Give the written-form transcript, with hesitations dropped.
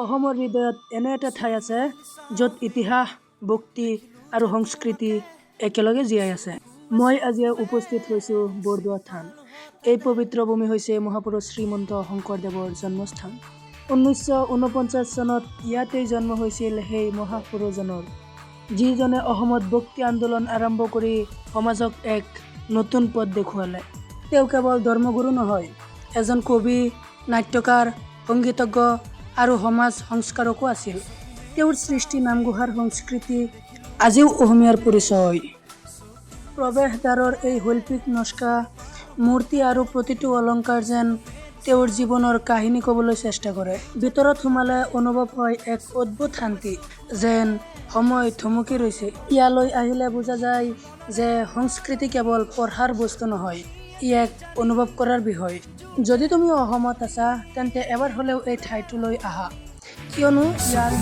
অসমৰ হৃদয়ত এনে এটা ঠাই আছে য'ত ইতিহাস, ভক্তি আৰু সংস্কৃতি একেলগে জীয়াই আছে। মই আজি উপস্থিত হৈছোঁ বৰদোৱা থান। এই পবিত্ৰ ভূমি হৈছে মহাপুৰুষ শ্ৰীমন্ত শংকৰদেৱৰ জন্মস্থান। 1949 চনত ইয়াতেই জন্ম হৈছিল সেই মহাপুৰুষজনৰ, যিজনে অসমত ভক্তি আন্দোলন আৰম্ভ কৰি সমাজক এক নতুন পথ দেখুৱালে। তেওঁ কেৱল ধৰ্মগুৰু নহয়, এজন কবি, নাট্যকাৰ, সংগীতজ্ঞ আৰু সমাজ সংস্কাৰকো আছিল। তেওঁৰ সৃষ্টি নামঘোষাৰ সংস্কৃতি আজিও অসমীয়াৰ পৰিচয়। প্ৰৱেশদ্বাৰৰ এই শৈল্পিক নস্কা, মূৰ্তি আৰু প্ৰতিটো অলংকাৰ যেন তেওঁৰ জীৱনৰ কাহিনী ক'বলৈ চেষ্টা কৰে। ভিতৰত সোমালে অনুভৱ হয় এক অদ্ভুত শান্তি, যেন সময় থমকি ৰৈছে। ইয়ালৈ আহিলে বুজা যায় যে সংস্কৃতি কেৱল পঢ়াৰ বস্তু নহয়, ই এক অনুভৱ কৰাৰ বিষয়। যদি তুমি অসমত আছা তেন্তে এবাৰ হ'লেও এই ঠাইটোলৈ আহা, কিয়নো ইয়াৰ